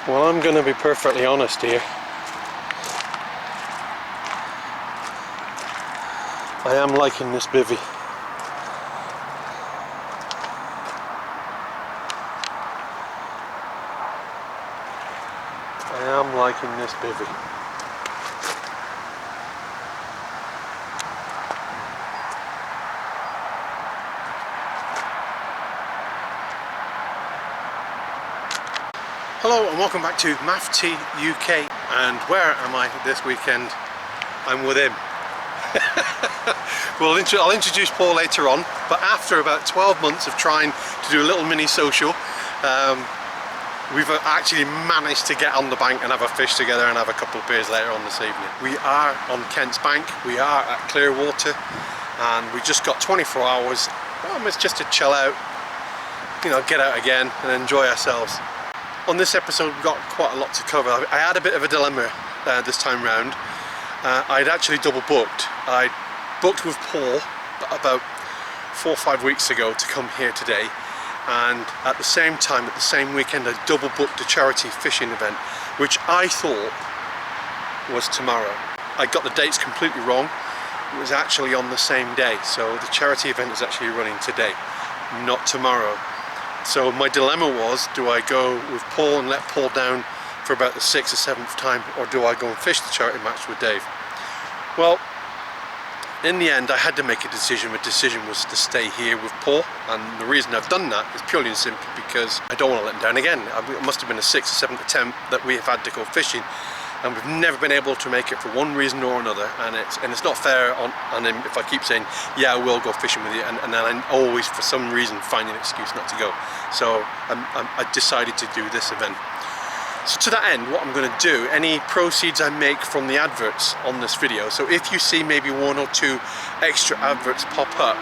Well, I'm going to be perfectly honest here. I am liking this bivvy. I am liking this bivvy. Hello and welcome back to Maff UK. And where am I this weekend? I'm with him. Well, I'll introduce Paul later on, but after about 12 months of trying to do a little mini social, we've actually managed to get on the bank and have a fish together and have a couple of beers later on this evening. We are on Kent's Bank, we are at Clearwater, and we just got 24 hours, it's just to chill out, you know, get out again and enjoy ourselves. On this episode we've got quite a lot to cover. I had a bit of a dilemma this time round. I'd actually double booked. I booked with Paul about 4 or 5 weeks ago to come here today, and at the same time, at the same weekend, I double booked a charity fishing event, which I thought was tomorrow. I got the dates completely wrong. It was actually on the same day, so the charity event is actually running today, not tomorrow. So my dilemma was, do I go with Paul and let Paul down for about the 6th or 7th time, or do I go and fish the charity match with Dave? Well, in the end I had to make a decision. The decision was to stay here with Paul, and the reason I've done that is purely and simply because I don't want to let him down again. It must have been the 6th or 7th attempt that we have had to go fishing, and we've never been able to make it for one reason or another, and it's not fair on him if I keep saying, yeah, I will go fishing with you, and then I always for some reason find an excuse not to go. So I decided to do this event. So to that end, what I'm going to do, any proceeds I make from the adverts on this video, so if you see maybe 1 or 2 extra adverts pop up,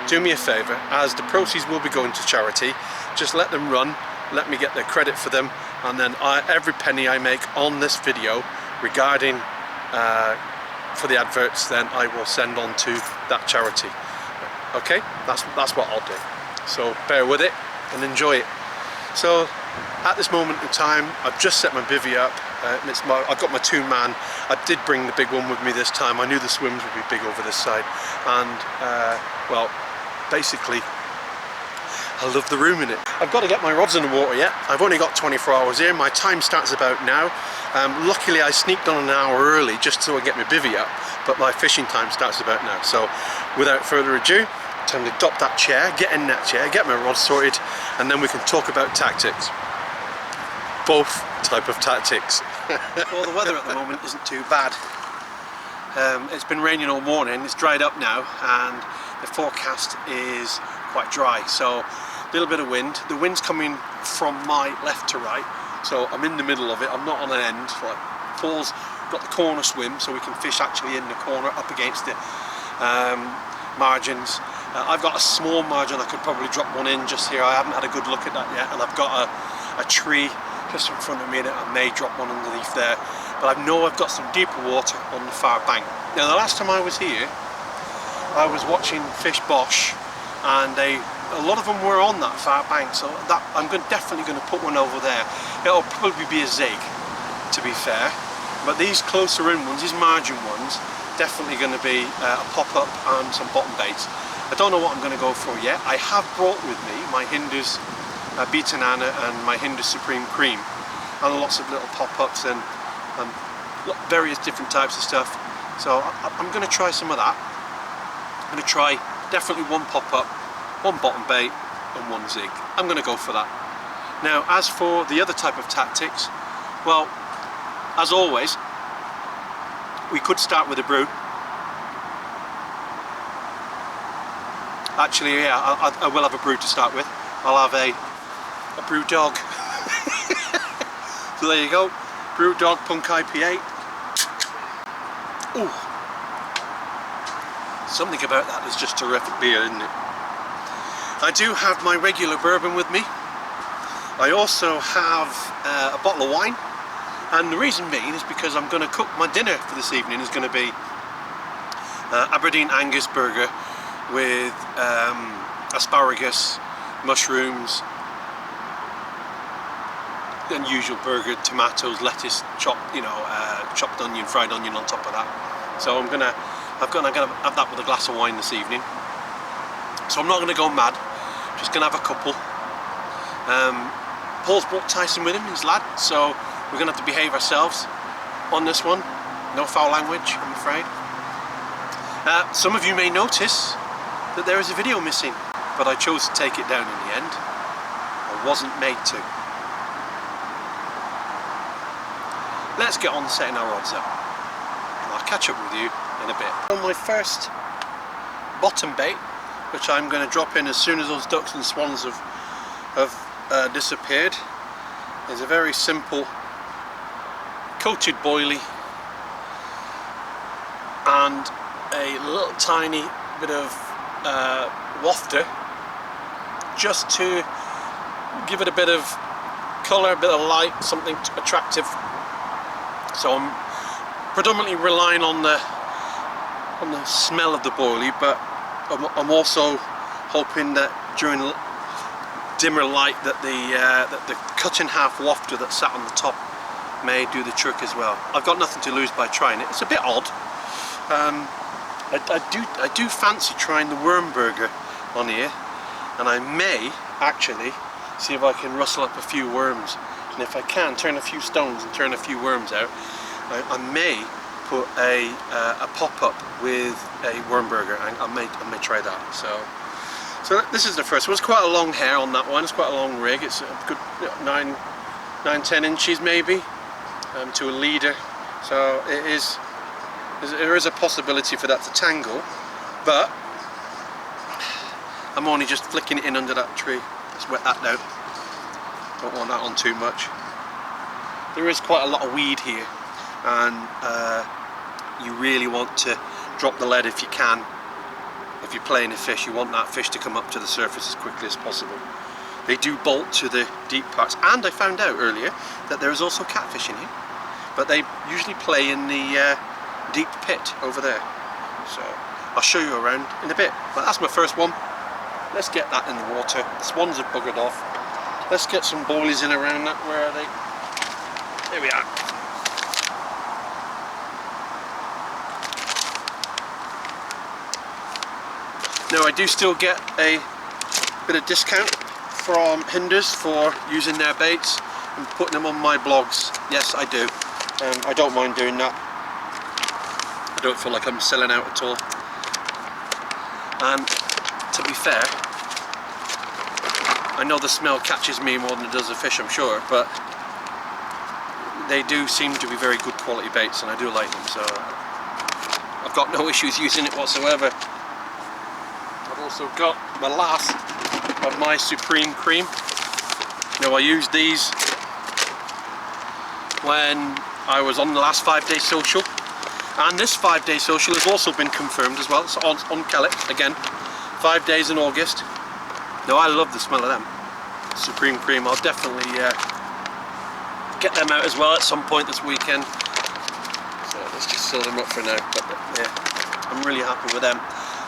do me a favour, as the proceeds will be going to charity, just let them run, let me get the credit for them, and then every penny I make on this video regarding for the adverts, then I will send on to that charity. Okay, that's what I'll do. So bear with it and enjoy it. So at this moment in time, I've just set my bivvy up. I've got my 2-man. I did bring the big one with me this time. I knew the swims would be big over this side, and well, basically I love the room in it. I've got to get my rods in the water yet. I've only got 24 hours here. My time starts about now. Luckily I sneaked on an hour early just so I get my bivvy up, but my fishing time starts about now. So without further ado, time to adopt that chair, get in that chair, get my rods sorted, and then we can talk about tactics. Both type of tactics. Well, the weather at the moment isn't too bad. It's been raining all morning, it's dried up now, and the forecast is quite dry, so a little bit of wind. The wind's coming from my left to right, so I'm in the middle of it. I'm not on an end. Like Paul's got the corner swim, so we can fish actually in the corner up against the margins. I've got a small margin. I could probably drop one in just here. I haven't had a good look at that yet, and I've got a tree just in front of me that I may drop one underneath there, but I know I've got some deeper water on the far bank. Now the last time I was here, I was watching Fish Bosch, and a lot of them were on that far bank, so that I'm definitely going to put one over there. It'll probably be a zig, to be fair, but these closer in ones, these margin ones, definitely going to be a pop-up and some bottom baits. I don't know what I'm going to go for yet. I have brought with me my Hindus Beatanana and my Hindus Supreme Cream, and lots of little pop-ups and various different types of stuff. So I'm going to try some of that. I'm going to try definitely one pop-up, one bottom bait and one zig. I'm going to go for that. Now as for the other type of tactics, well, as always, we could start with a brew. Actually, yeah, I will have a brew to start with. I'll have a brew dog. So there you go, brew dog punk IPA. Ooh, something about that is just terrific beer, isn't it? I do have my regular bourbon with me. I also have a bottle of wine, and the reason being is because I'm going to cook my dinner for this evening. Is going to be Aberdeen Angus burger with asparagus, mushrooms, unusual burger, tomatoes, lettuce, chopped onion, fried onion on top of that. So I'm gonna have that with a glass of wine this evening. So I'm not gonna go mad. Just gonna have a couple. Paul's brought Tyson with him, his lad. So we're gonna have to behave ourselves on this one. No foul language, I'm afraid. Some of you may notice that there is a video missing, but I chose to take it down in the end. I wasn't made to. Let's get on setting our rods up, and I'll catch up with you in a bit. On my first bottom bait, which I'm going to drop in as soon as those ducks and swans have disappeared, is a very simple coated boilie and a little tiny bit of wafter, just to give it a bit of colour, a bit of light, something attractive. So I'm predominantly relying on the smell of the boilie, but I'm also hoping that during dimmer light that the cut in half wafter that sat on the top may do the trick as well. I've got nothing to lose by trying it. It's a bit odd. I do fancy trying the worm burger on here, and I may actually see if I can rustle up a few worms, and if I can turn a few stones and turn a few worms out, I may put a pop-up with a worm burger. I may try that. So this is the first one. It's quite a long hair on that one. It's quite a long rig. It's a good 9-10 inches maybe to a leader. So there is a possibility for that to tangle, but I'm only just flicking it in under that tree. Let's wet that down. Don't want that on too much. There is quite a lot of weed here, and you really want to drop the lead if you can. If you're playing a fish, you want that fish to come up to the surface as quickly as possible. They do bolt to the deep parts, and I found out earlier that there is also catfish in here, but they usually play in the deep pit over there. So I'll show you around in a bit. But that's my first one. Let's get that in the water. The swans have buggered off. Let's get some boilies in around that. Where are they? There we are. Now I do still get a bit of discount from Hinders for using their baits and putting them on my blogs. Yes, I do. I don't mind doing that. I don't feel like I'm selling out at all. And to be fair, I know the smell catches me more than it does the fish, I'm sure, but they do seem to be very good quality baits, and I do like them, so I've got no issues using it whatsoever. I've also got the last of my Supreme Cream. Now I used these when I was on the last 5-day social, and this 5-day social has also been confirmed as well. It's on Kellet again, 5 days in August. Now I love the smell of them. Supreme Cream, I'll definitely get them out as well at some point this weekend. So let's just seal them up for now. But yeah, I'm really happy with them.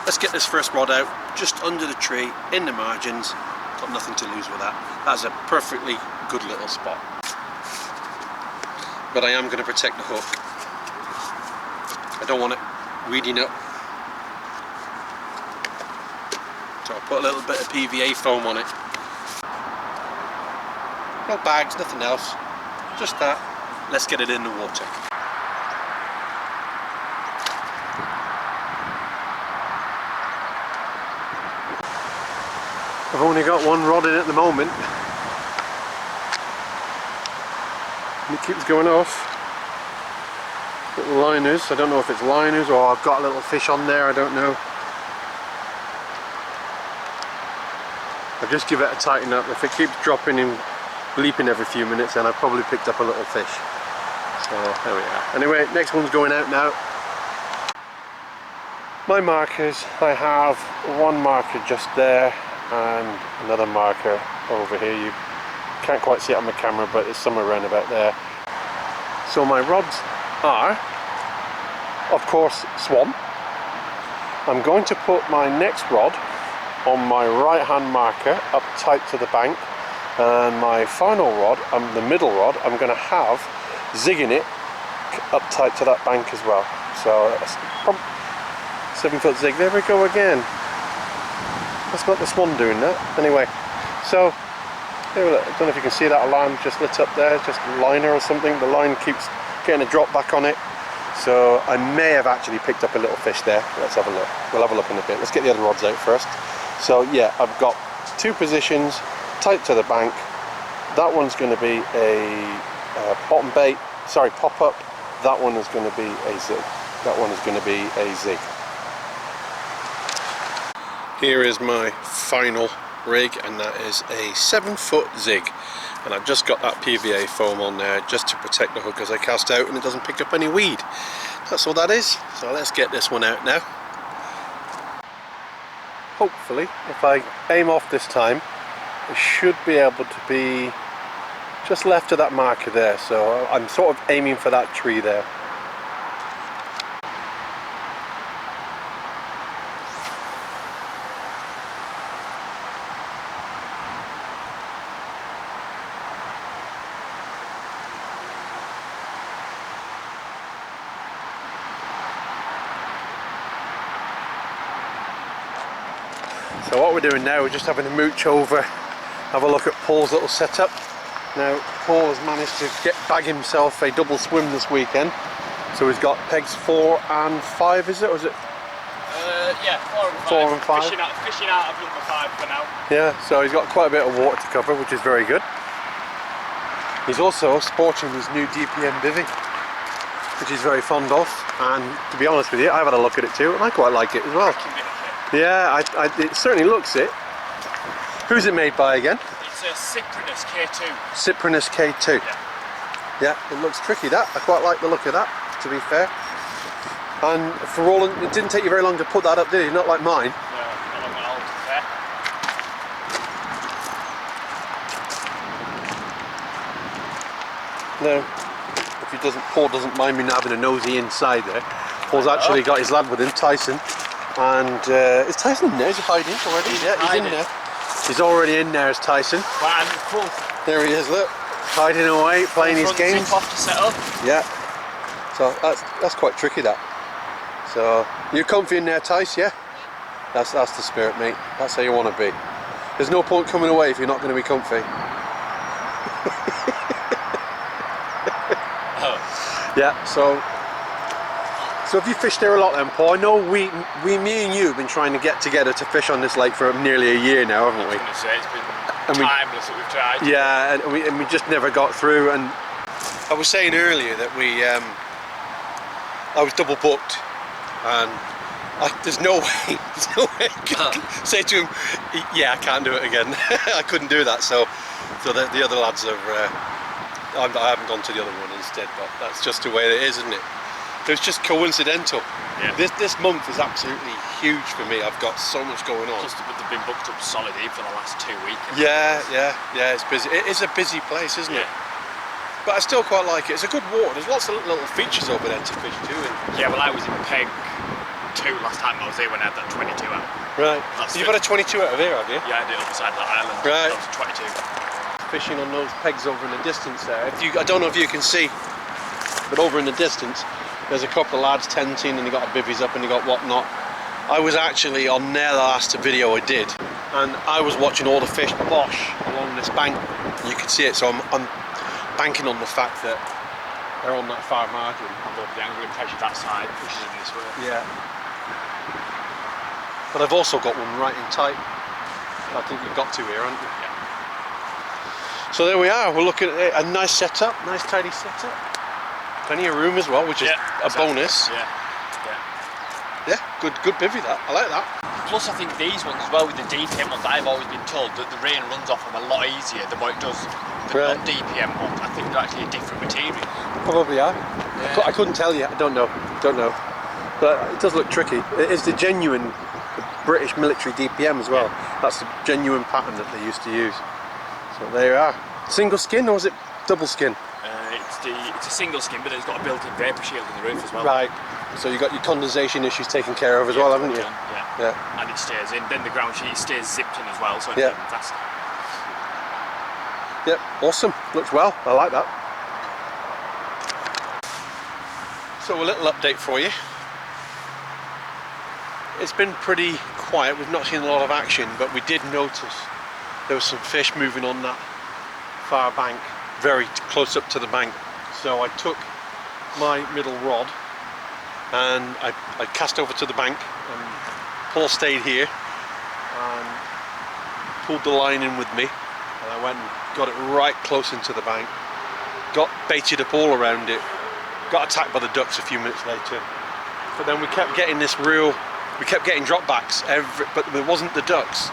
Let's get this first rod out, just under the tree, in the margins. Got nothing to lose with that. That's a perfectly good little spot. But I am going to protect the hook. I don't want it weeding up. So I'll put a little bit of PVA foam on it. No bags, nothing else. Just that. Let's get it in the water. I've only got one rod in at the moment. And it keeps going off. Little liners, I don't know if it's liners or I've got a little fish on there, I don't know. I'll just give it a tighten up. If it keeps dropping and bleeping every few minutes, then I've probably picked up a little fish. So there we are. Anyway, next one's going out now. My markers, I have one marker just there and another marker over here. You can't quite see it on the camera, but it's somewhere around about there. So my rods are, of course, swan. I'm going to put my next rod on my right hand marker up tight to the bank, And my final rod, the middle rod, I'm going to have zigging it up tight to that bank as well. So 7-foot zig. There we go again. That's not this one doing that. Anyway, so here, I don't know if you can see that alarm just lit up there, just a liner or something. The line keeps getting a drop back on it. So I may have actually picked up a little fish there. Let's have a look. We'll have a look in a bit. Let's get the other rods out first. So yeah, I've got 2 positions tight to the bank. That one's going to be a bottom bait, sorry, pop up. That one is going to be a zig. That one is going to be a zig. Here is my final rig, and that is a 7-foot zig. And I've just got that PVA foam on there just to protect the hook as I cast out and it doesn't pick up any weed. That's all that is. So let's get this one out now. Hopefully, if I aim off this time, I should be able to be just left of that marker there. So I'm sort of aiming for that tree there. So what we're doing now, we're just having a mooch over, have a look at Paul's little setup. Now Paul has managed to bag himself a double swim this weekend. So he's got pegs 4 and 5, is it? Or is it? Yeah, 4 and 5. Fishing out of number 5 for now. Yeah, so he's got quite a bit of water to cover, which is very good. He's also sporting his new DPM bivvy, which he's very fond of. And to be honest with you, I've had a look at it too, and I quite like it as well. Yeah, it certainly looks it. Who's it made by again? It's a Cyprinus K2. Cyprinus K2. Yeah, it looks tricky that. I quite like the look of that, to be fair. And for all, it didn't take you very long to put that up, did it? Not like mine. No, not long at all, to be fair. No, if Paul doesn't mind me having a nosy inside there. Paul's actually got his lad with him, Tyson. And is Tyson in there? Is he hiding already? Yeah, he's in there. He's already in there as Tyson. Wow, cool. There he is, look. Hiding away, playing his games. Off to set up. Yeah. So that's quite tricky, that. So you're comfy in there, Tyce, yeah? That's the spirit, mate. That's how you want to be. There's no point coming away if you're not going to be comfy. Yeah, so have you fished there a lot then, Paul? I know me and you have been trying to get together to fish on this lake for nearly a year now, haven't we? I was going to say, it's been timeless that we've tried. Yeah, and we just never got through. And I was saying earlier that I was double booked, and there's no way I can say to him, yeah, I can't do it again. I couldn't do that, so the other lads have, I haven't gone to the other one instead, but that's just the way it is, isn't it? It was just coincidental. Yeah. This month is absolutely huge for me. I've got so much going on. Plus they've been booked up solid for the last 2 weeks. Yeah, it's busy. It is a busy place, isn't it? But I still quite like it. It's a good water. There's lots of little features over there to fish too. Yeah, well, I was in peg 2 last time I was here when I had that 22 out. Right. You've had a 22 out of here, have you? Yeah, I did, other side of that island. Right. That was 22. Fishing on those pegs over in the distance there. I don't know if you can see, but over in the distance, there's a couple of lads tenting and they got bivvies up and they got whatnot. I was actually on their last video I did, and I was watching all the fish bosh along this bank. You could see it, so I'm banking on the fact that they're on that far margin. I'll go for the angling pressure that side, pushes in this way. Yeah. But I've also got one right in tight. I think you've got two here, haven't you? Yeah. So there we are. We're looking at a nice setup, nice tidy setup. Plenty of room as well, which is a bonus. Yeah, good bivvy that. I like that. Plus I think these ones as well, with the DPM ones, I've always been told that the rain runs off them a lot easier than what it does the non-DPM ones. I think they're actually a different material. Probably are. Yeah. I couldn't tell you. I don't know. But it does look tricky. It is the genuine British military DPM as well. That's the genuine pattern that they used to use. So there you are. Single skin, or is it double skin? It's a single skin, but it's got a built-in vapour shield in the roof as well. Right. So you've got your condensation issues taken care of as well, haven't you? Yeah. And it stays in. Then the ground sheet stays zipped in as well, so it's even faster. Yep, awesome. Looks well. I like that. So a little update for you. It's been pretty quiet. We've not seen a lot of action, but we did notice there was some fish moving on that far bank, very close up to the bank. So I took my middle rod and I cast over to the bank, and Paul stayed here and pulled the line in with me, and I went and got it right close into the bank, got baited up all around it, got attacked by the ducks a few minutes later, but then we kept getting drop backs, but there wasn't the ducks.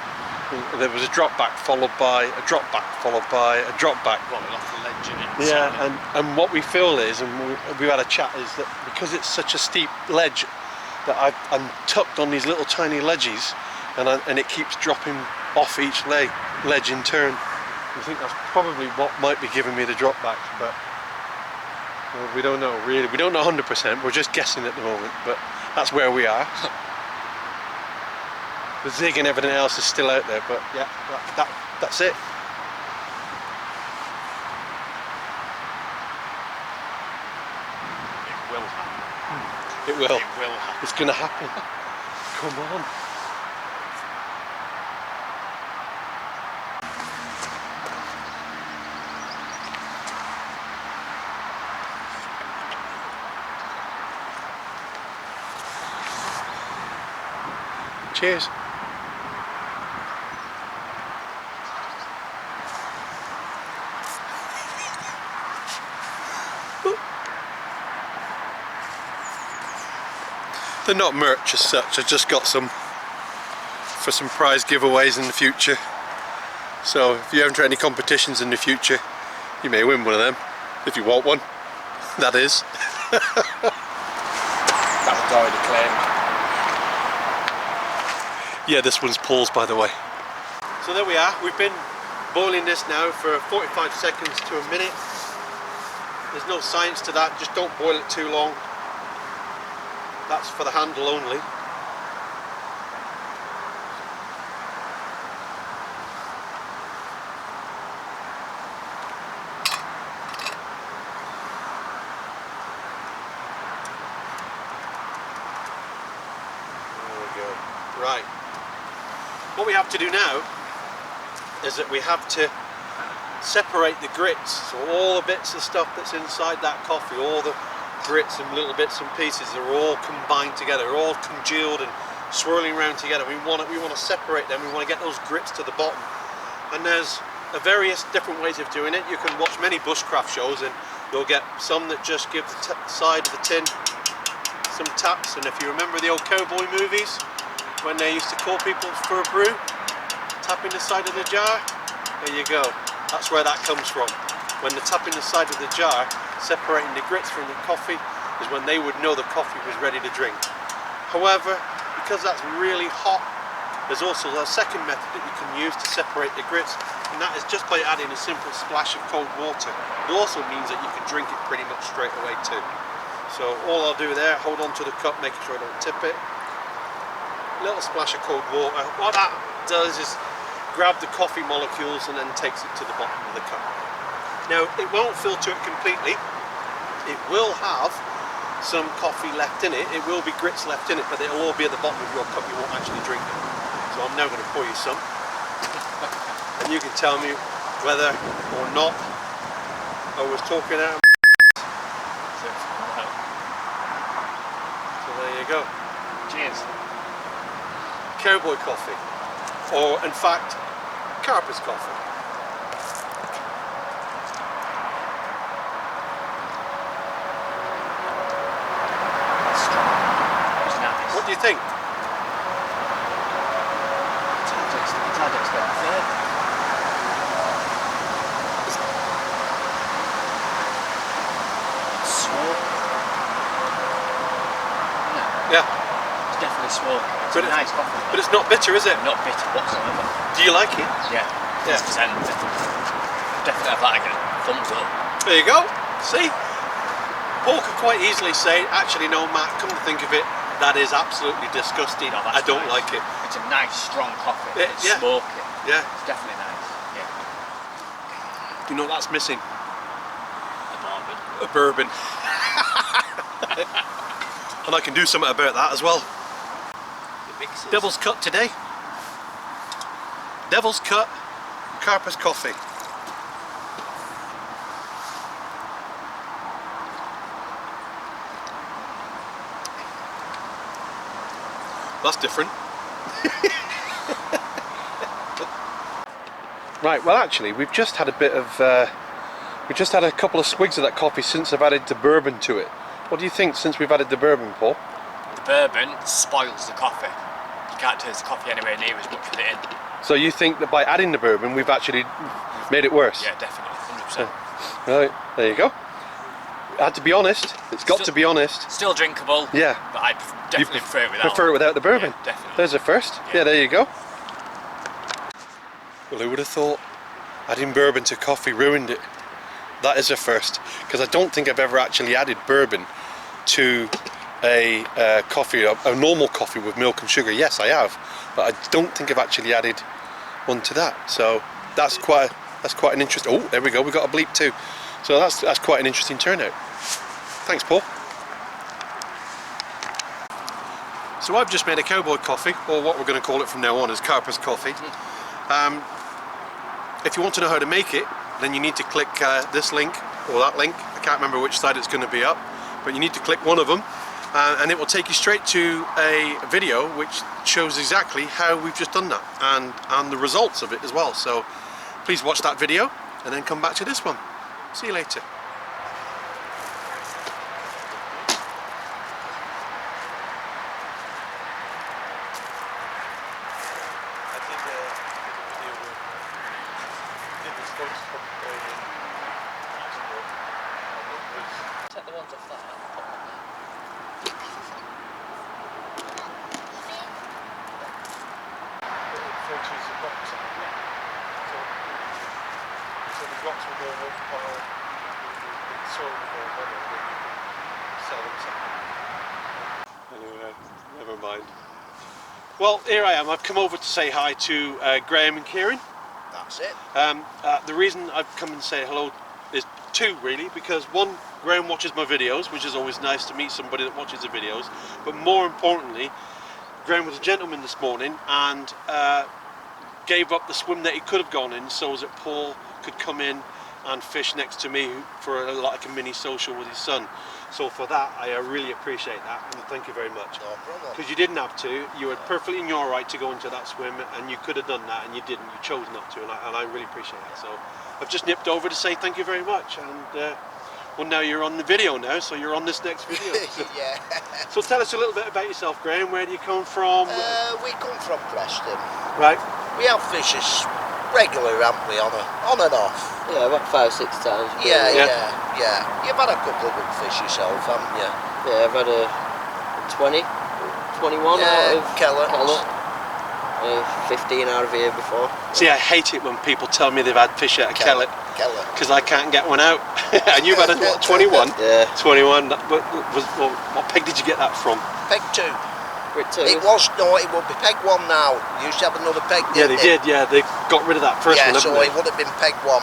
There was a drop back followed by a drop back followed by a drop back. Well, off the ledge in it. Yeah, and what we feel is, and we've had a chat, is that because it's such a steep ledge that I'm tucked on these little tiny ledges, and it keeps dropping off each ledge in turn. I think that's probably what might be giving me the drop backs, but well, we don't know really. We don't know 100%. We're just guessing at the moment, but that's where we are. The zig and everything else is still out there, but yeah, that's it. It will happen. It will. It will happen. It's gonna happen. Come on. Cheers. They're not merch as such. I just got some for some prize giveaways in the future. So if you enter any competitions in the future, you may win one of them. If you want one, that is. That was already claimed. Yeah, this one's Paul's, by the way. So there we are. We've been boiling this now for 45 seconds to a minute. There's no science to that. Just don't boil it too long. That's for the handle only. There we go. Right. What we have to do now is that we have to separate the grits. So all the bits of stuff that's inside that coffee, all the grits and little bits and pieces are all combined together, all congealed and swirling around together. We want to separate them. We want to get those grits to the bottom. And there's various different ways of doing it. You can watch many bushcraft shows, and you'll get some that just give the side of the tin some taps. And if you remember the old cowboy movies, when they used to call people for a brew, tapping the side of the jar, there you go. That's where that comes from. When they're tapping the side of the jar, separating the grits from the coffee, is when they would know the coffee was ready to drink. However, because that's really hot, there's also a second method that you can use to separate the grits, and that is just by adding a simple splash of cold water. It also means that you can drink it pretty much straight away too. So all I'll do there, hold on to the cup, making sure I don't tip it. A little splash of cold water. What that does is grab the coffee molecules and then takes it to the bottom of the cup. Now, it won't filter it completely. It will have some coffee left in it. It will be grits left in it, but it'll all be at the bottom of your cup. You won't actually drink it. So I'm now going to pour you some. And you can tell me whether or not I was talking out. So there you go. Cheers. Cowboy coffee. Or, in fact, Carp's coffee. What do you think? It's hard to explain the flavour. It's smoke. Yeah. It's definitely smoke. It's But a nice coffee. But it's not bitter, is it? Not bitter whatsoever. Do you like it? Yeah. Yeah. 10%. Definitely have that again. Thumbs up. There you go. See? Paul could quite easily say, actually no Matt, come to think of it, that is absolutely disgusting. No, I don't nice. like it. It's a nice strong coffee. It's yeah. smoky. Yeah. It's definitely nice. Yeah. Do you know what that's missing? A A bourbon. bourbon. And I can do something about that as well. The mixes. Devil's Cut today. Devil's Cut, Carp's coffee. That's different. Right, well actually we've just had a bit of, we just had a couple of swigs of that coffee since I've added the bourbon to it. What do you think since we've added the bourbon, Paul? The bourbon spoils the coffee. You can't taste the coffee anywhere near as much with it in. So you think that by adding the bourbon we've actually made it worse? Yeah, definitely, 100%. Right, there you go. I had to be honest, it's got to be honest. Still drinkable, Yeah. but I definitely prefer it without. Prefer it without the bourbon? Yeah, definitely. There's a first. Yeah. Yeah, there you go. Well, who would have thought adding bourbon to coffee ruined it? That is a first, because I don't think I've ever actually added bourbon to a coffee, a normal coffee with milk and sugar. Yes, I have, but I don't think I've actually added one to that. So that's quite an interesting. Oh, there we go. We got a bleep too. So that's quite an interesting turnout. Thanks, Paul. So I've just made a cowboy coffee, or what we're going to call it from now on is Carp's coffee. If you want to know how to make it, then you need to click this link or that link. I can't remember which side it's going to be up, but you need to click one of them, and it will take you straight to a video which shows exactly how we've just done that and the results of it as well. So please watch that video and then come back to this one. See you later. Take the ones off that. So the rocks will go in one pile, the soil will go in one, and then you can sell them separately. Anyway, never mind. Well, here I am. I've come over to say hi to Graham and Kieran. That's it. The reason I've come and say hello is two, really, because one, Graham watches my videos, which is always nice to meet somebody that watches the videos, but more importantly, Graham was a gentleman this morning and gave up the swim that he could have gone in so that Paul could come in and fish next to me for like a mini social with his son. So for that, I really appreciate that, and thank you very much. No problem. Because you didn't have to, you were perfectly in your right to go into that swim, and you could have done that, and you didn't. You chose not to, and I really appreciate that. So I've just nipped over to say thank you very much, and well, now you're on the video now, so you're on this next video. So, Yeah. so tell us a little bit about yourself, Graham. Where do you come from? We come from Preston. Right. We have fishes regular, haven't we, on and off? Yeah, about 5-6 times. Yeah, Yeah. yeah. You've had a couple of good fish yourself, haven't you? Yeah, I've had a 20, 21 out of Keller. 15 out of here before. See, I hate it when people tell me they've had fish out of Kellet, Keller. because I can't get one out. And you've had a, what, 21? Yeah. 21. What peg did you get that from? Peg 2. Brick 2. It will be peg 1 now. You used to have another peg, Yeah, didn't they it? did. Yeah, they got rid of that first Yeah, one, so haven't it would have been peg 1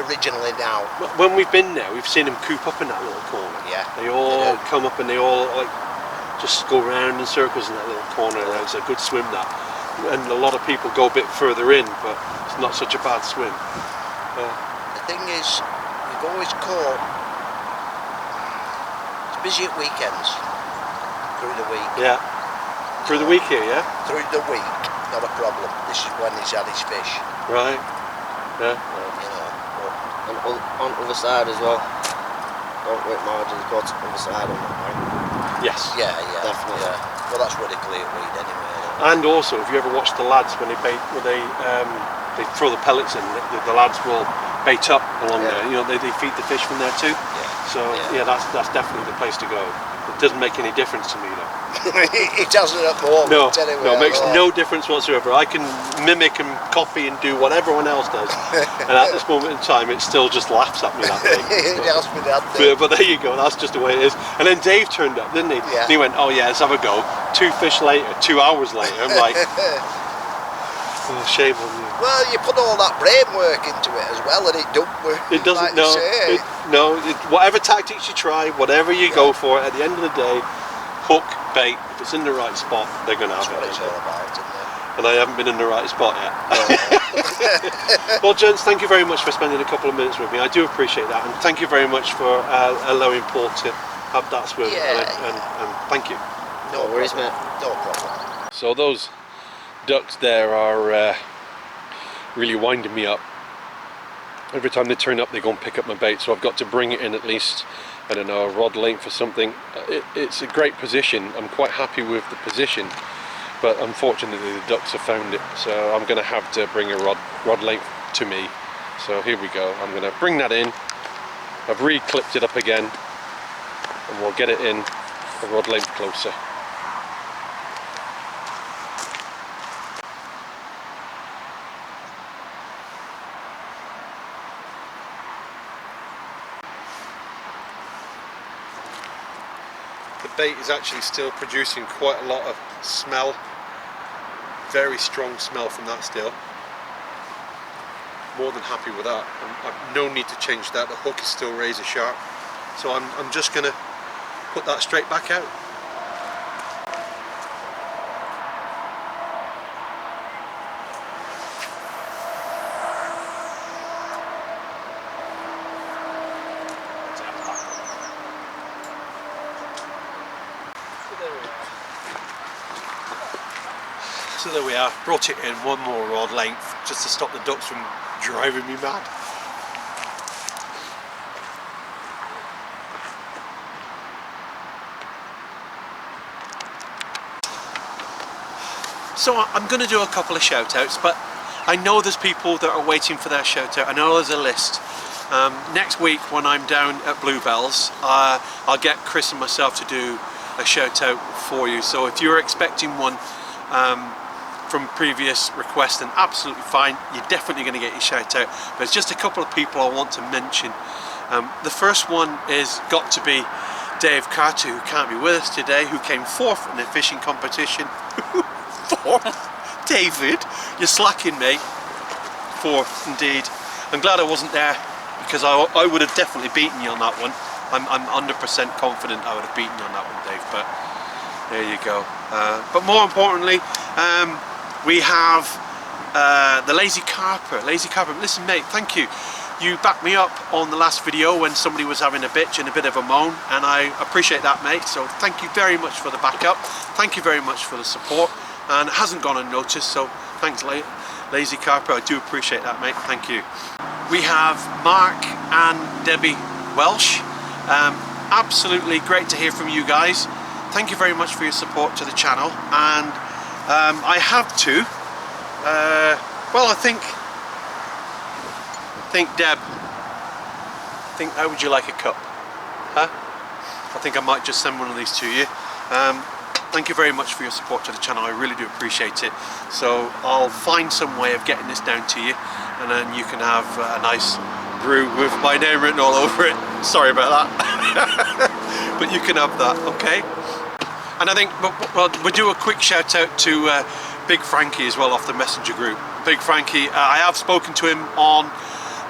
originally now. When we've been there, we've seen them coop up in that little corner. Yeah. They all do. come up and they all like just go round in circles in that little corner. It's a good swim, that. And a lot of people go a bit further in, but it's not such a bad swim. The thing is, we've always caught. It's busy at weekends. Through the week. Yeah. Through the week here, yeah? Through the week, not a problem. This is when he's had his fish. Right. Yeah. You know. And on other side as well. Don't rip margins, go to the other side on that one. Yes. Yeah, Definitely. Yeah. Well, that's where they clear weed anyway. And also, if you ever watch the lads when they throw the pellets in, the lads will bait up along there. You know, they feed the fish from there too. Yeah. So yeah, that's definitely the place to go. It doesn't make any difference to me though. It doesn't at the moment. No, anyway, no, it makes no. no difference whatsoever. I can mimic and copy and do what everyone else does, and at this moment in time, it still just laughs at me, that thing. It has been that thing. But there you go. That's just the way it is. And then Dave turned up, didn't he? Yeah. And he went, "Oh yeah, let's have a go." 2 fish later, 2 hours later, I'm like, Oh, shame on you. Well, you put all that brain work into it as well, and it don't work. It doesn't. Like you say. Whatever tactics you try, whatever you go for, at the end of the day, hook, bait. If it's in the right spot, they're going to have That's what it. it's all about, isn't it? And I haven't been in the right spot yet. Well, gents, thank you very much for spending a couple of minutes with me. I do appreciate that, and thank you very much for allowing Paul to have that swim. And thank you. No worries, problem. mate. No problem. So those ducks there are really winding me up. Every time they turn up, they go and pick up my bait, so I've got to bring it in at least, I don't know, a rod length or something. It's a great position. I'm quite happy with the position, but unfortunately the ducks have found it, so I'm going to have to bring a rod length to me. So here we go. I'm going to bring that in. I've re-clipped it up again, and we'll get it in a rod length closer. The bait is actually still producing quite a lot of smell, very strong smell from that still. More than happy with that. I've no need to change that. The hook is still razor sharp, so I'm just going to put that straight back out. So there we are, brought it in one more rod length just to stop the ducks from driving me mad. So I'm going to do a couple of shout outs, but I know there's people that are waiting for their shout out. I know there's a list. Next week when I'm down at Bluebells, I'll get Chris and myself to do a shout out for you. So if you're expecting one from previous requests, then absolutely fine, you're definitely going to get your shout out. But there's just a couple of people I want to mention. The first one is got to be Dave Carter, who can't be with us today, who came fourth in the fishing competition. Fourth? David, you're slacking, mate. Fourth indeed. I'm glad I wasn't there, because I would have definitely beaten you on that one. I'm 100% confident I would have beaten you on that one, Dave, but there you go. But more importantly, we have the Lazy Carper. Lazy Carper, listen mate, thank you. You backed me up on the last video when somebody was having a bitch and a bit of a moan, and I appreciate that, mate. So thank you very much for the backup. Thank you very much for the support, and it hasn't gone unnoticed, so thanks Lazy Carper, I do appreciate that, mate. Thank you. We have Mark and Debbie Welsh. Absolutely great to hear from you guys. Thank you very much for your support to the channel, and I have to well, I think Deb, how would you like a cup? Huh? I think I might just send one of these to you. Thank you very much for your support to the channel, I really do appreciate it. So I'll find some way of getting this down to you, and then you can have a nice brew with my name written all over it. Sorry about that. But you can have that, okay? And I think we'll do a quick shout out to Big Frankie as well off the messenger group. Big Frankie, I have spoken to him on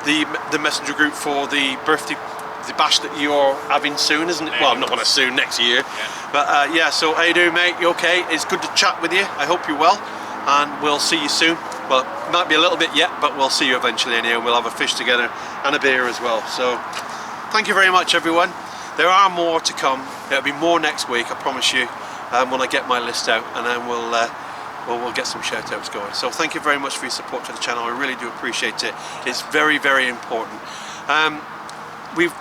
the messenger group for the birthday, the bash that you're having soon, isn't it? Well, not on a soon, next year. Yeah. But yeah, so how you doing, mate? You okay? It's good to chat with you. I hope you're well, and we'll see you soon. Well, it might be a little bit yet, but we'll see you eventually anyway. We'll have a fish together and a beer as well. So thank you very much, everyone. There are more to come. There'll be more next week, I promise you, when I get my list out, and then we'll get some shout outs going. So thank you very much for your support to the channel. I really do appreciate it. It's very, very important.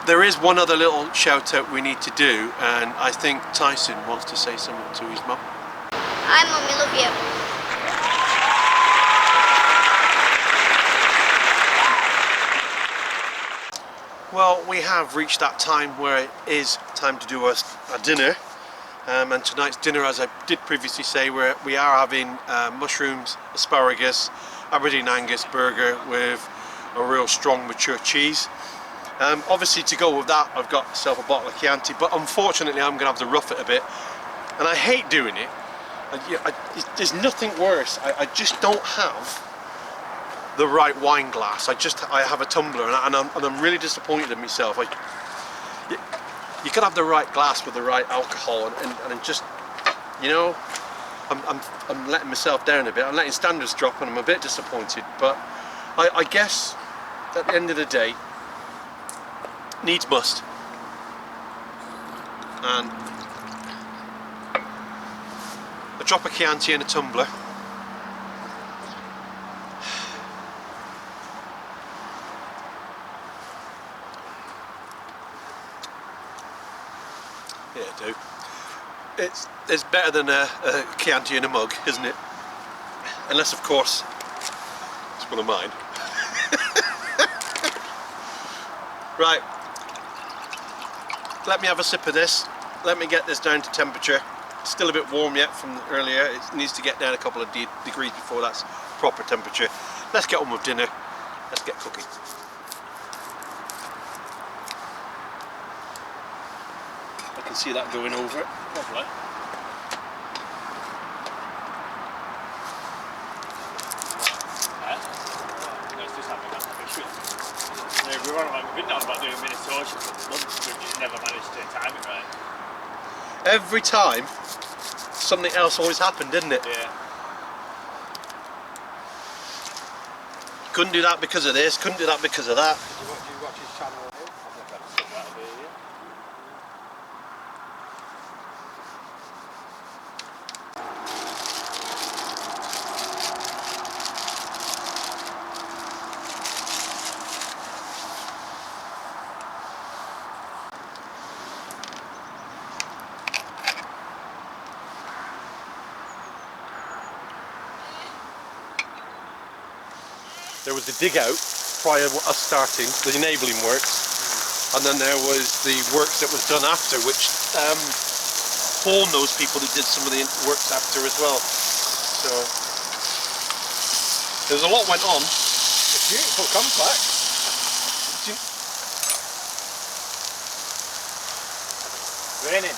There is one other little shout out we need to do, and I think Tyson wants to say something to his mum. Hi Mummy, love you. Well, we have reached that time where it is time to do a dinner. And tonight's dinner, as I did previously say, we are having mushrooms, asparagus, Aberdeen Angus burger with a real strong mature cheese. Obviously to go with that, I've got myself a bottle of Chianti, but unfortunately I'm going to have to rough it a bit. And I hate doing it, There's nothing worse. I just don't have the right wine glass. I have a tumbler, and I'm really disappointed in myself. You gotta have the right glass with the right alcohol, and just, you know, I'm letting myself down a bit. I'm letting standards drop, and I'm a bit disappointed. But I guess at the end of the day, needs must. And a drop of Chianti in a tumbler. Yeah, I do. It's better than a Chianti in a mug, isn't it? Unless, of course, it's one of mine. Right. Let me have a sip of this. Let me get this down to temperature. It's still a bit warm yet from earlier. It needs to get down a couple of degrees before that's proper temperature. Let's get on with dinner. Let's get cooking. I can see that going over. Lovely. We've been on about doing Minnesota for months, we've just never managed to time it right. Every time, something else always happened, didn't it? Yeah. Couldn't do that because of this, couldn't do that because of that. Do you watch his channel? There was the dig out prior to us starting, the enabling works, and then there was the works that was done after, which Paul knows people that did some of the works after as well. So there's a lot went on. It's beautiful complex. Raining.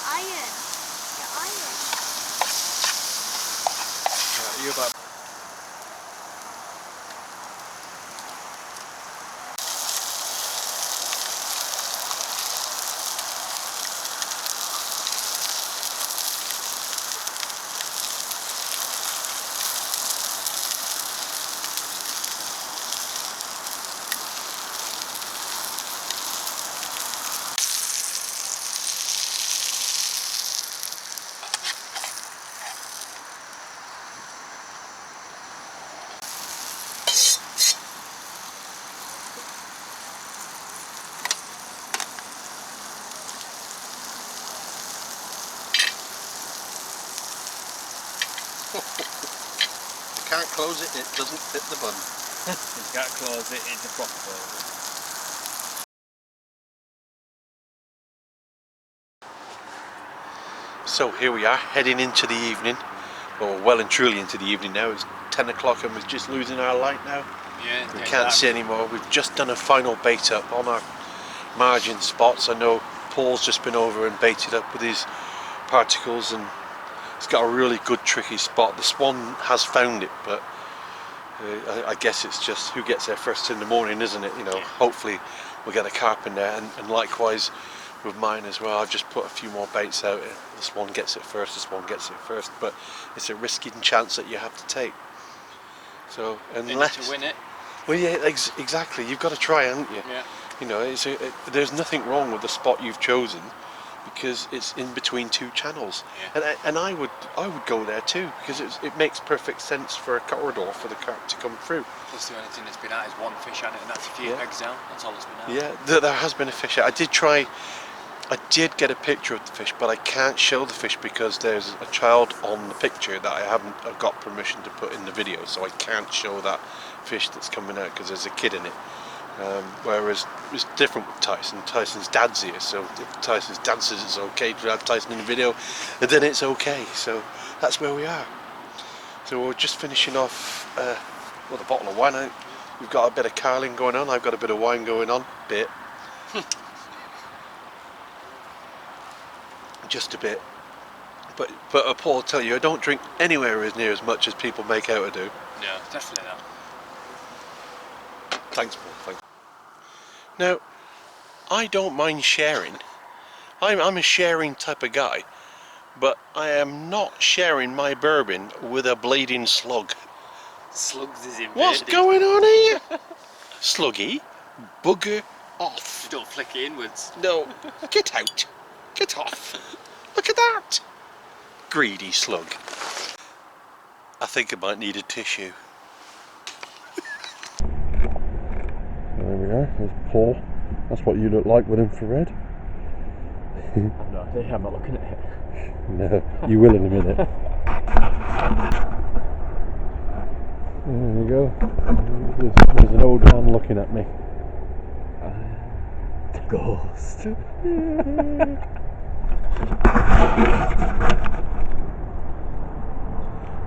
Iron. The iron. You about you can't close it, it doesn't fit the bun. You can't close it, it's a proper close. So here we are, heading into the evening, or well and truly into the evening now. It's 10 o'clock and we're just losing our light now. Yeah, We can't see anymore. We've just done a final bait up on our margin spots. I know Paul's just been over and baited up with his particles, and it's got a really good tricky spot. The swan has found it, but I guess it's just who gets there first in the morning, isn't it? You know, hopefully we'll get the carp in there, and likewise with mine as well. I've just put a few more baits out. The swan gets it first, the swan gets it first, but it's a risky chance that you have to take. So unless to win it. well, yeah, exactly. You've got to try, haven't you? Yeah. You know, there's nothing wrong with the spot you've chosen, because it's in between two channels. Yeah. And I would go there too, because it makes perfect sense for a corridor for the carp to come through. Plus the only thing that's been out is one fish on it, and that's a few eggs out. That's all that's been out. Yeah, there has been a fish out. I did get a picture of the fish, but I can't show the fish because there's a child on the picture that I haven't got permission to put in the video, so I can't show that fish that's coming out because there's a kid in it. Whereas it's different with Tyson. Tyson's dad's here, so if Tyson's dad says it's okay to have Tyson in the video, then it's okay. So that's where we are. So we're just finishing off with a bottle of wine. We've got a bit of carling going on. I've got a bit of wine going on. Bit. Just a bit. But Paul will tell you, I don't drink anywhere as near as much as people make out to do. No, definitely not. Thanks, Paul. Thanks. Now, I don't mind sharing. I'm a sharing type of guy, but I am not sharing my bourbon with a bleeding slug. Slugs is invaded. What's going on here? Sluggy, bugger off. You don't flick it inwards. No, get out. Get off. Look at that. Greedy slug. I think I might need a tissue. There we are, there's Paul. That's what you look like with infrared. I've no idea, I'm not looking at it. No, you will in a minute. There you go. There's an old man looking at me. Ghost.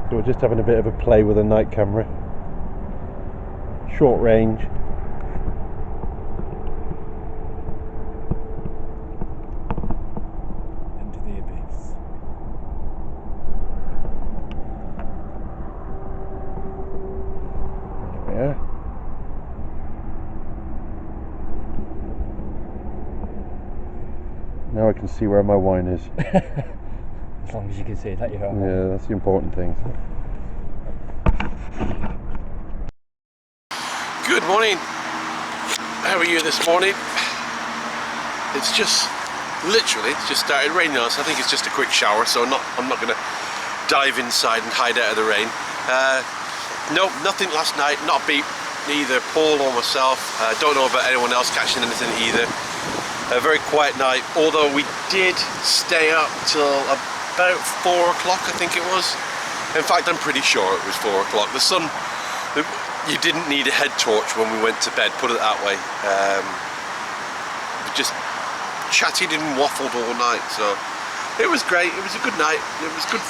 So we're just having a bit of a play with a night camera. Short range. Into the abyss. Yeah. Now I can see where my wine is. As long as you can see that you're alright. Yeah, that's the important thing. Good morning. How are you this morning? It's just literally just started raining on us. I think it's just a quick shower, so I'm not going to dive inside and hide out of the rain. No, nothing last night. Not a beat. Neither Paul or myself. Don't know about anyone else catching anything either. A very quiet night, although we did stay up till about 4 o'clock, I think it was. In fact, I'm pretty sure it was 4 o'clock. The sun, you didn't need a head torch when we went to bed, put it that way. We just chatted and waffled all night, so it was great. It was a good night. It was good.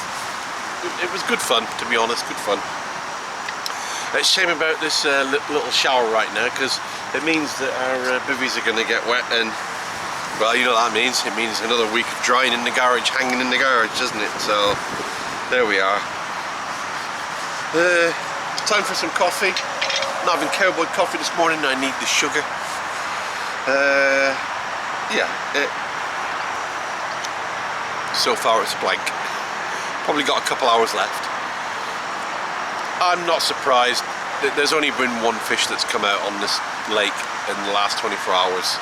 It was good fun, to be honest. Good fun. It's a shame about this little shower right now, because it means that our bivvies are going to get wet, and well, you know what that means. It means another week of drying in the garage, hanging in the garage, doesn't it? So there we are. Time for some coffee. Not having cowboy coffee this morning. I need the sugar. Yeah. So far it's blank. Probably got a couple hours left. I'm not surprised. There's only been one fish that's come out on this lake in the last 24 hours.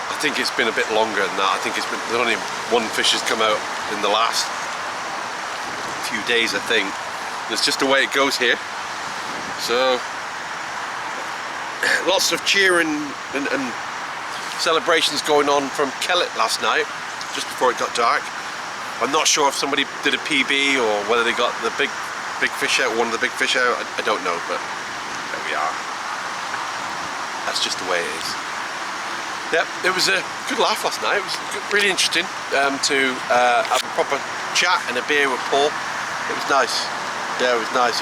I think it's been a bit longer than that. I think there's only one fish has come out in the last few days, I think. That's just the way it goes here. So lots of cheering and celebrations going on from Kellet last night, just before it got dark. I'm not sure if somebody did a PB or whether they got the big fish out, one of the big fish out. I don't know, but there we are. That's just the way it is. Yep, it was a good laugh last night. It was really interesting to have a proper chat and a beer with Paul. It was nice. Yeah, it was nice.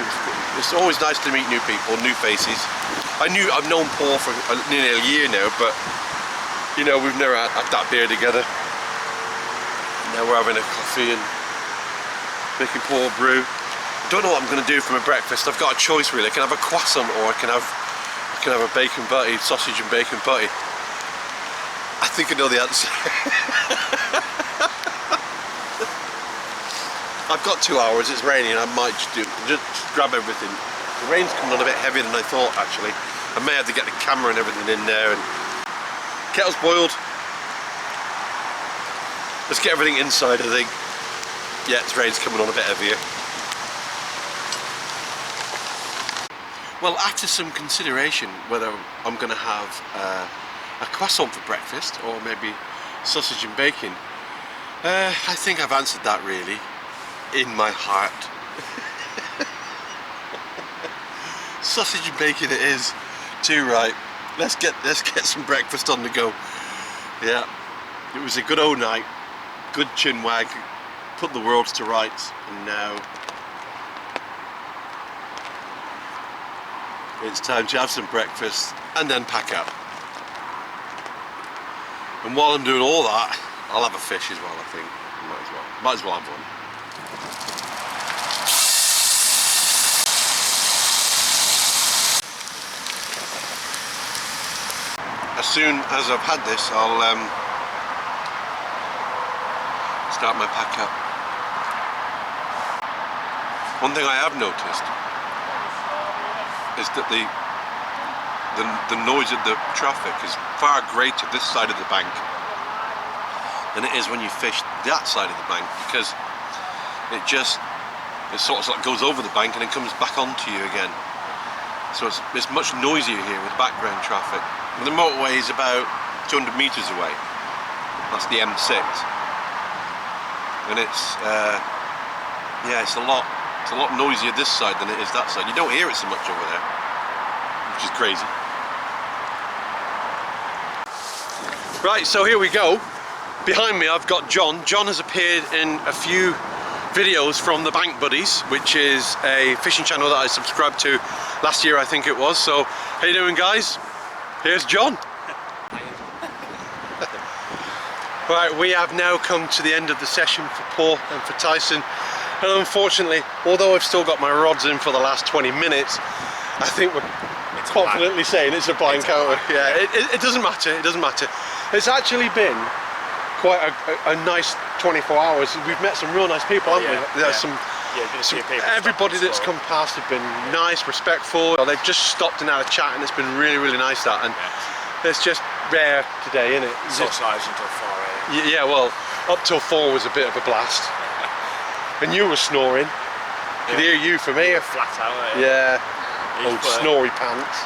It's always nice to meet new people, new faces. I've known Paul for nearly a year now, but you know, we've never had that beer together. Now we're having a coffee and making Paul brew. I don't know what I'm going to do for my breakfast. I've got a choice really. I can have a croissant or I can have a bacon butty, sausage and bacon butty. I think I know the answer. I've got 2 hours, it's raining, I might just grab everything. The rain's coming on a bit heavier than I thought actually. I may have to get the camera and everything in there. And kettle's boiled. Let's get everything inside, I think. Yeah, the rain's coming on a bit heavier. Well, after some consideration whether I'm going to have a croissant for breakfast or maybe sausage and bacon, I think I've answered that really in my heart. Sausage and bacon it is. Too right. Let's get some breakfast on the go. Yeah, it was a good old night, good chin wag, put the world to rights, and now it's time to have some breakfast and then pack up. And while I'm doing all that, I'll have a fish as well, I think. Might as well have one. As soon as I've had this, I'll start my pack up. One thing I have noticed is that the noise of the traffic is far greater this side of the bank than it is when you fish that side of the bank, because it sort of like goes over the bank and then comes back onto you again. So it's much noisier here with background traffic. And the motorway is about 200 metres away. That's the M6, and it's a lot noisier this side than it is that side. You don't hear it so much over there, which is crazy. Right, so here we go. Behind me I've got John. John has appeared in a few videos from the Bank Buddies, which is a fishing channel that I subscribed to last year, I think it was. So how you doing, guys? Here's John. Right, we have now come to the end of the session for Paul and for Tyson, and unfortunately, although I've still got my rods in for the last 20 minutes, I think we're confidently saying it's a blind counter. Yeah, it doesn't matter, it doesn't matter. It's actually been quite a nice 24 hours. We've met some real nice people, haven't we? There's some everybody that's come past have been nice, respectful. They've just stopped and had a chat, and it's been really, really nice, that. And it's just rare today, isn't it? Socialised until 4 AM. Yeah, well, up till 4 was a bit of a blast. And you were snoring. Could hear you from here. Flat out. Yeah. Old snory pants.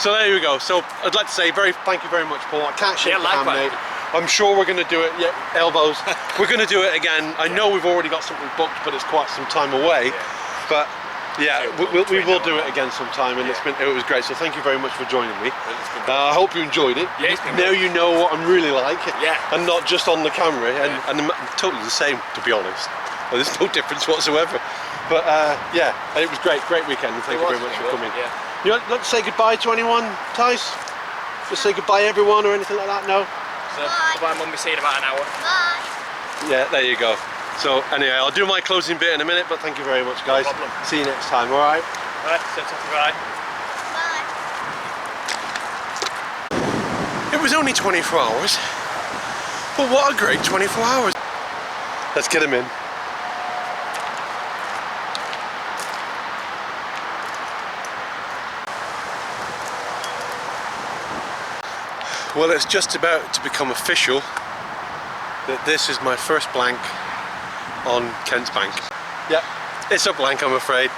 So there you go. So I'd like to say thank you very much, Paul. I can't shake your hand, mate. I'm sure we're going to do it. Yeah, elbows. We're going to do it again. I know we've already got something booked, but it's quite some time away. But yeah, we will do it again sometime, and it was great. So thank you very much for joining me. I hope you enjoyed it. Yeah, now you know what I'm really like, and not just on the camera. And I'm totally the same, to be honest. Well, there's no difference whatsoever. But yeah, it was great weekend. And thank you very much for coming. You like to say goodbye to anyone, Tice? Just say goodbye everyone or anything like that? No? So, bye Mum, we'll see you in about an hour. Bye. Yeah, there you go. So anyway, I'll do my closing bit in a minute, but thank you very much, guys. No problem. See you next time, alright? Alright, so bye. Bye. It was only 24 hours, but what a great 24 hours. Let's get him in. Well, it's just about to become official that this is my first blank on Kent's Bank. Yep, it's a blank, I'm afraid.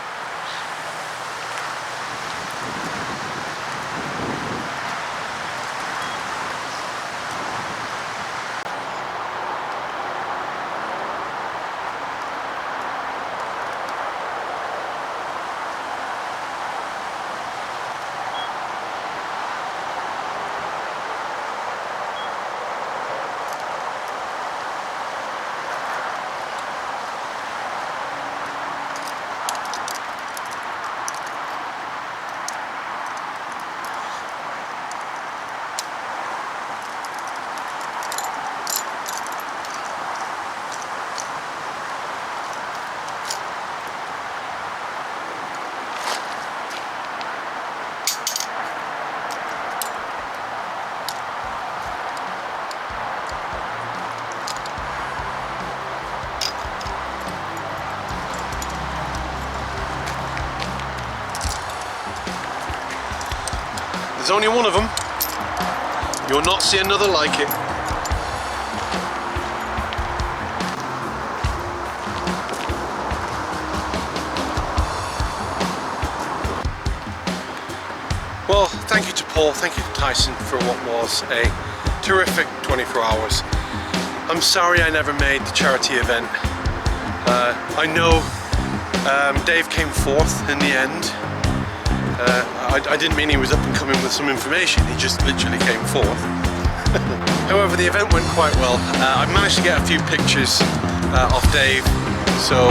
There's only one of them. You'll not see another like it. Well, thank you to Paul, thank you to Tyson for what was a terrific 24 hours. I'm sorry I never made the charity event. I know Dave came fourth in the end. I didn't mean he was up and coming with some information, he just literally came fourth. However, the event went quite well. I managed to get a few pictures of Dave, so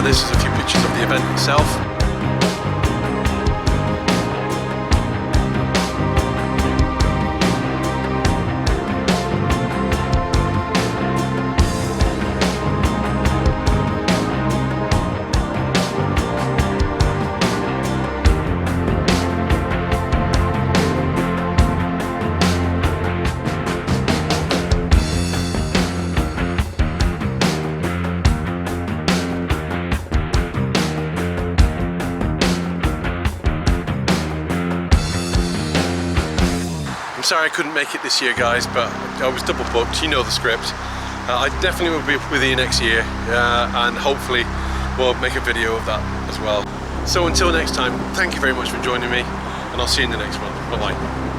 this is a few pictures of the event itself. sorry I couldn't make it this year, guys, but I was double booked. You know the script. I definitely will be with you next year, and hopefully we'll make a video of that as well. So until next time, thank you very much for joining me, and I'll see you in the next one. Bye bye.